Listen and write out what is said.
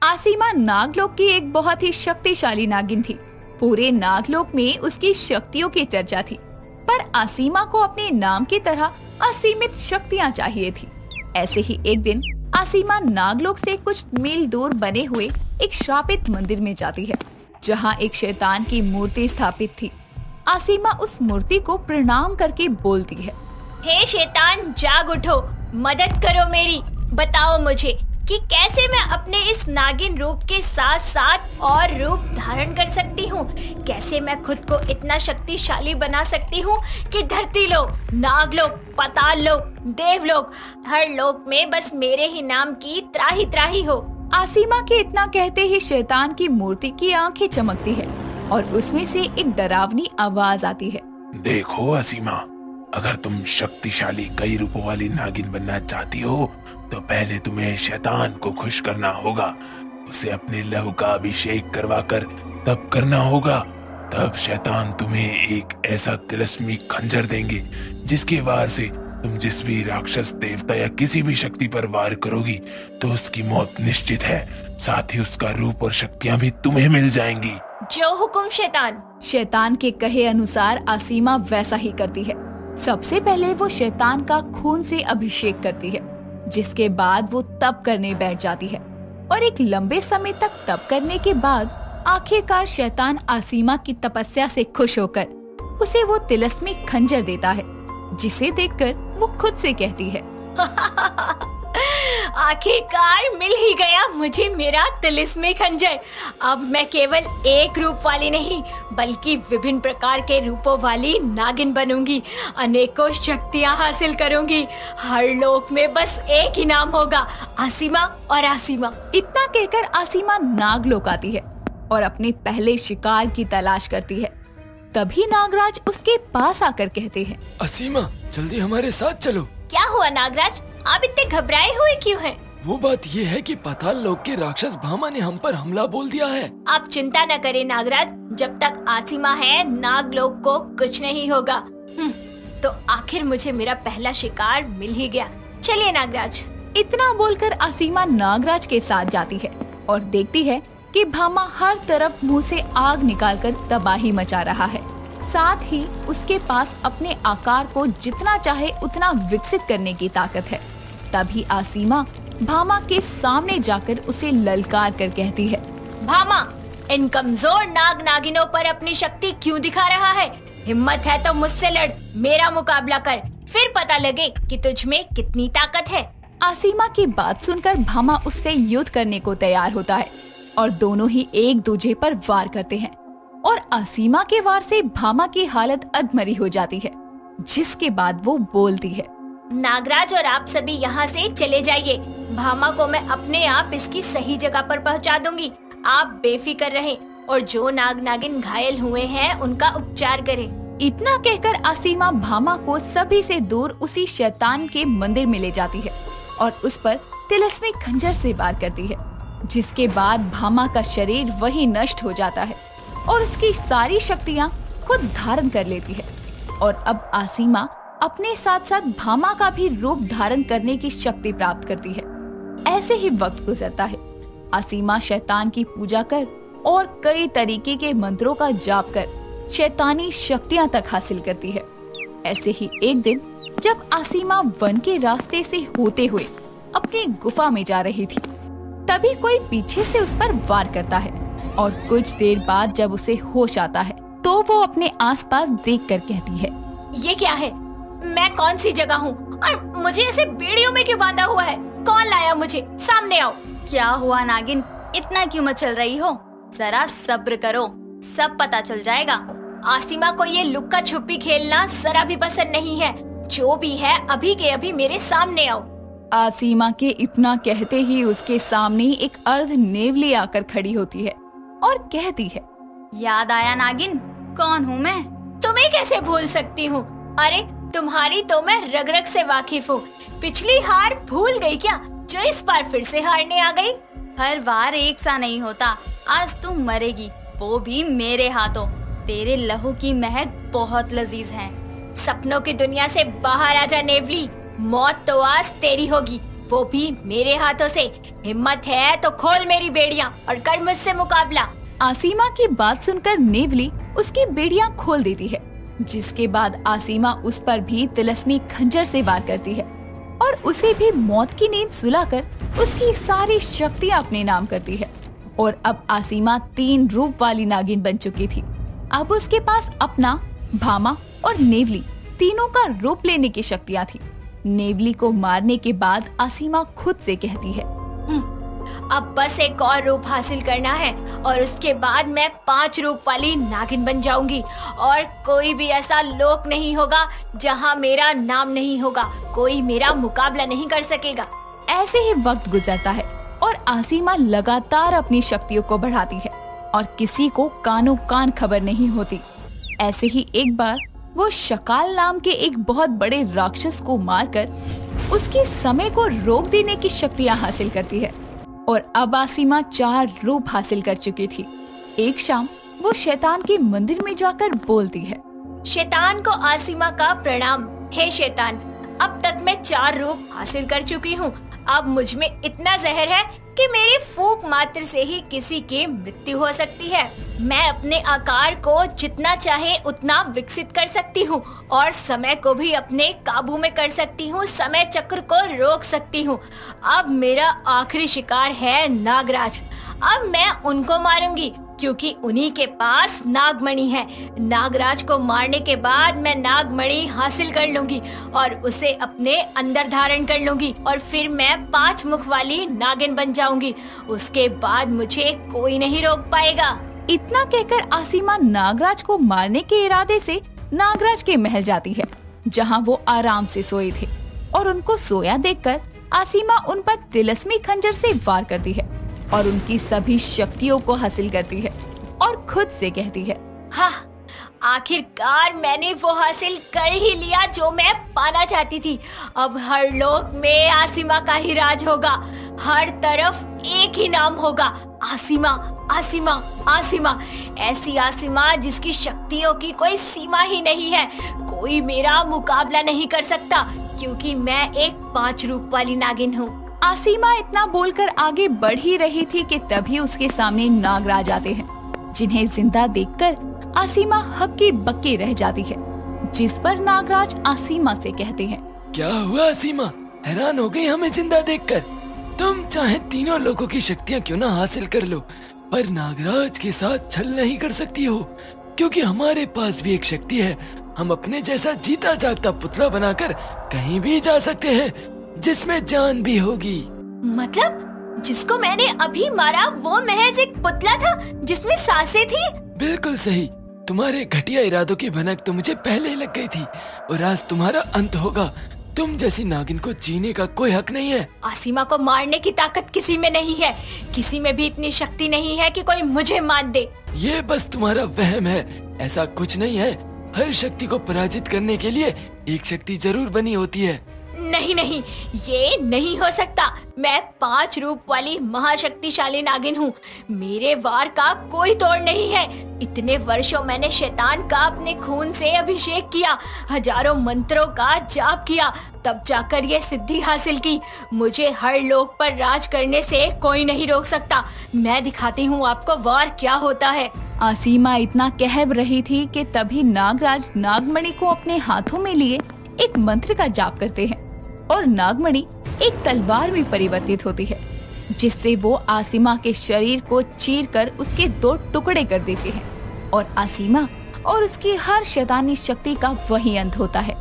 आसीमा नागलोक की एक बहुत ही शक्तिशाली नागिन थी। पूरे नागलोक में उसकी शक्तियों की चर्चा थी, पर आसीमा को अपने नाम की तरह असीमित शक्तियाँ चाहिए थी। ऐसे ही एक दिन आसीमा नागलोक से कुछ मील दूर बने हुए एक श्रापित मंदिर में जाती है, जहाँ एक शैतान की मूर्ति स्थापित थी। आसीमा उस मूर्ति को प्रणाम करके बोलती है, हे शैतान, जाग उठो, मदद करो मेरी। बताओ मुझे कि कैसे मैं अपने इस नागिन रूप के साथ साथ और रूप धारण कर सकती हूँ। कैसे मैं खुद को इतना शक्तिशाली बना सकती हूँ कि धरती लोक, नागलोक, पाताल लोक, देवलोक, हर लोक में बस मेरे ही नाम की त्राही त्राही हो। आसीमा के इतना कहते ही शैतान की मूर्ति की आंखें चमकती है और उसमें से एक डरावनी आवाज आती है। देखो आसीमा, अगर तुम शक्तिशाली कई रूपों वाली नागिन बनना चाहती हो तो पहले तुम्हें शैतान को खुश करना होगा। उसे अपने लहू का अभिषेक करवाकर तब करना होगा। तब शैतान तुम्हें एक ऐसा तिलस्मी खंजर देंगे जिसके वार से तुम जिस भी राक्षस, देवता या किसी भी शक्ति पर वार करोगी तो उसकी मौत निश्चित है। साथ ही उसका रूप और शक्तियाँ भी तुम्हें मिल जाएंगी। जो हुकुम शैतान। शैतान के कहे अनुसार आसीमा वैसा ही करती है। सबसे पहले वो शैतान का खून से अभिषेक करती है, जिसके बाद वो तप करने बैठ जाती है और एक लंबे समय तक तप करने के बाद आखिरकार शैतान आसीमा की तपस्या से खुश होकर उसे वो तिलस्मी खंजर देता है, जिसे देखकर वो खुद से कहती है, आखिरकार मिल ही गया मुझे मेरा तिलिस्मी खंजर। अब मैं केवल एक रूप वाली नहीं बल्कि विभिन्न प्रकार के रूपों वाली नागिन बनूंगी। अनेकों शक्तियां हासिल करूंगी। हर लोक में बस एक ही नाम होगा, आसीमा और आसीमा। इतना कहकर आसीमा नागलोक आती है और अपने पहले शिकार की तलाश करती है। तभी नागराज उसके पास आकर कहते हैं, आसीमा, जल्दी हमारे साथ चलो। क्या हुआ नागराज, आप इतने घबराए हुए क्यों हैं? वो बात ये है कि पाताल लोक के राक्षस भामा ने हम पर हमला बोल दिया है। आप चिंता न करें नागराज, जब तक आसीमा है नागलोक को कुछ नहीं होगा। तो आखिर मुझे मेरा पहला शिकार मिल ही गया। चलिए नागराज। इतना बोलकर आसीमा नागराज के साथ जाती है और देखती है कि भामा हर तरफ मुंह से आग निकालकर तबाही मचा रहा है। साथ ही उसके पास अपने आकार को जितना चाहे उतना विकसित करने की ताकत है। तभी आसीमा भामा के सामने जाकर उसे ललकार कर कहती है, भामा, इन कमजोर नाग नागिनों पर अपनी शक्ति क्यों दिखा रहा है? हिम्मत है तो मुझसे लड़, मेरा मुकाबला कर, फिर पता लगे कि तुझ में कितनी ताकत है। आसीमा की बात सुनकर भामा उससे युद्ध करने को तैयार होता है और दोनों ही एक दूसरे पर वार करते हैं और आसीमा के वार से भामा की हालत अधमरी हो जाती है, जिसके बाद वो बोलती है, नागराज और आप सभी यहाँ से चले जाइए। भामा को मैं अपने आप इसकी सही जगह पर पहुँचा दूंगी। आप बेफिक्र रहें और जो नाग नागिन घायल हुए हैं उनका उपचार करें। इतना कहकर आसीमा भामा को सभी से दूर उसी शैतान के मंदिर में ले जाती है और उस पर तिलस्मी खंजर से वार करती है, जिसके बाद भामा का शरीर वही नष्ट हो जाता है और उसकी सारी शक्तियाँ खुद धारण कर लेती है। और अब आसीमा अपने साथ साथ भामा का भी रूप धारण करने की शक्ति प्राप्त करती है। ऐसे ही वक्त गुजरता है। आसीमा शैतान की पूजा कर और कई तरीके के मंत्रों का जाप कर शैतानी शक्तियाँ तक हासिल करती है। ऐसे ही एक दिन जब आसीमा वन के रास्ते से होते हुए अपनी गुफा में जा रही थी, तभी कोई पीछे से उस पर वार करता है और कुछ देर बाद जब उसे होश आता है तो वो अपने आसपास देखकर कहती है, ये क्या है? मैं कौन सी जगह हूँ और मुझे ऐसे बेड़ियों में क्यों बांधा हुआ है? कौन लाया मुझे? सामने आओ। क्या हुआ नागिन, इतना क्यों मचल रही हो? जरा सब्र करो, सब पता चल जाएगा। आसीमा को ये लुक्का छुपी खेलना जरा भी पसंद नहीं है। जो भी है अभी के अभी मेरे सामने आओ। आसीमा के इतना कहते ही उसके सामने एक अर्ध नेवली आकर खड़ी होती है और कहती है, याद आया नागिन, कौन हूँ मैं? तुम्हें कैसे भूल सकती हूँ? अरे तुम्हारी तो मैं रग रग से वाकिफ हूँ। पिछली हार भूल गई क्या, जो इस बार फिर से हारने आ गई? हर बार एक सा नहीं होता। आज तुम मरेगी, वो भी मेरे हाथों। तेरे लहू की महक बहुत लजीज है। सपनों की दुनिया से बाहर आजा नेवली, मौत तो आज तेरी होगी, वो भी मेरे हाथों से। हिम्मत है तो खोल मेरी बेड़ियां और कर मुझसे मुकाबला। आसिमा की बात सुनकर नेवली उसकी बेड़ियां खोल देती है, जिसके बाद आसिमा उस पर भी तिलस्मी खंजर से वार करती है और उसे भी मौत की नींद सुलाकर उसकी सारी शक्तियां अपने नाम करती है। और अब आसिमा 3 रूप वाली नागिन बन चुकी थी। अब उसके पास अपना, भामा और नेवली तीनों का रूप लेने की शक्तियां थी। नेवली को मारने के बाद आसिमा खुद से कहती है, अब बस एक और रूप हासिल करना है और उसके बाद मैं 5 रूप वाली नागिन बन जाऊंगी और कोई भी ऐसा लोक नहीं होगा जहां मेरा नाम नहीं होगा। कोई मेरा मुकाबला नहीं कर सकेगा। ऐसे ही वक्त गुजरता है और आसिमा लगातार अपनी शक्तियों को बढ़ाती है और किसी को कानों कान खबर नहीं होती। ऐसे ही एक बार वो शकाल नाम के एक बहुत बड़े राक्षस को मारकर उसके समय को रोक देने की शक्तियां हासिल करती है। और अब आसिमा 4 रूप हासिल कर चुकी थी। एक शाम वो शैतान के मंदिर में जाकर बोलती है, शैतान को आसिमा का प्रणाम। हे शैतान, अब तक मैं 4 रूप हासिल कर चुकी हूँ। अब मुझ में इतना जहर है कि मेरी फूंक मात्र से ही किसी की मृत्यु हो सकती है। मैं अपने आकार को जितना चाहे उतना विकसित कर सकती हूँ और समय को भी अपने काबू में कर सकती हूँ। समय चक्र को रोक सकती हूँ। अब मेरा आखिरी शिकार है नागराज। अब मैं उनको मारूंगी क्योंकि उन्हीं के पास नागमणि है। नागराज को मारने के बाद मैं नागमणि हासिल कर लूंगी और उसे अपने अंदर धारण कर लूंगी और फिर मैं 5 मुख वाली नागिन बन जाऊंगी। उसके बाद मुझे कोई नहीं रोक पाएगा। इतना कहकर आसिमा नागराज को मारने के इरादे से नागराज के महल जाती है, जहां वो आराम से सोए थे। और उनको सोया देखकर आसिमा उन पर तिलस्मी खंजर से वार करती है और उनकी सभी शक्तियों को हासिल करती है और खुद से कहती है, हाँ, आखिरकार मैंने वो हासिल कर ही लिया जो मैं पाना चाहती थी। अब हर लोक में आसिमा का ही राज होगा। हर तरफ एक ही नाम होगा, आसिमा, आसिमा, आसिमा। ऐसी आसिमा जिसकी शक्तियों की कोई सीमा ही नहीं है। कोई मेरा मुकाबला नहीं कर सकता क्योंकि मैं एक 5 रूप वाली नागिन हूँ। आसिमा इतना बोलकर आगे बढ़ ही रही थी कि तभी उसके सामने नागराज आते हैं, जिन्हें जिंदा देखकर आसिमा हक्की बक्की रह जाती है। जिस पर नागराज आसिमा से कहते हैं, क्या हुआ आसिमा, हैरान हो गई हमें जिंदा देखकर? तुम चाहे तीनों लोगों की शक्तियाँ क्यों ना हासिल कर लो, पर नागराज के साथ छल नहीं कर सकती हो, क्योंकि हमारे पास भी एक शक्ति है। हम अपने जैसा जीता जागता पुतला बनाकर कहीं भी जा सकते हैं, जिसमें जान भी होगी। मतलब जिसको मैंने अभी मारा वो महज एक पुतला था जिसमें सांसें थी? बिल्कुल सही। तुम्हारे घटिया इरादों की भनक तो मुझे पहले ही लग गई थी और आज तुम्हारा अंत होगा। तुम जैसी नागिन को जीने का कोई हक नहीं है। आसिमा को मारने की ताकत किसी में नहीं है। किसी में भी इतनी शक्ति नहीं है कि कोई मुझे मार दे। ये बस तुम्हारा वहम है, ऐसा कुछ नहीं है। हर शक्ति को पराजित करने के लिए एक शक्ति जरूर बनी होती है। नहीं नहीं, ये नहीं हो सकता। मैं 5 रूप वाली महाशक्तिशाली नागिन हूँ। मेरे वार का कोई तोड़ नहीं है। इतने वर्षों मैंने शैतान का अपने खून से अभिषेक किया, हजारों मंत्रों का जाप किया, तब जाकर ये सिद्धि हासिल की। मुझे हर लोक पर राज करने से कोई नहीं रोक सकता। मैं दिखाती हूँ आपको वार क्या होता है। आसिमा इतना कह रही थी कि तभी नागराज नागमणि को अपने हाथों में लिए एक मंत्र का जाप करते हैं और नागमणि एक तलवार में परिवर्तित होती है, जिससे वो आसिमा के शरीर को चीरकर उसके 2 टुकड़े कर देते हैं और आसिमा और उसकी हर शैतानी शक्ति का वही अंत होता है।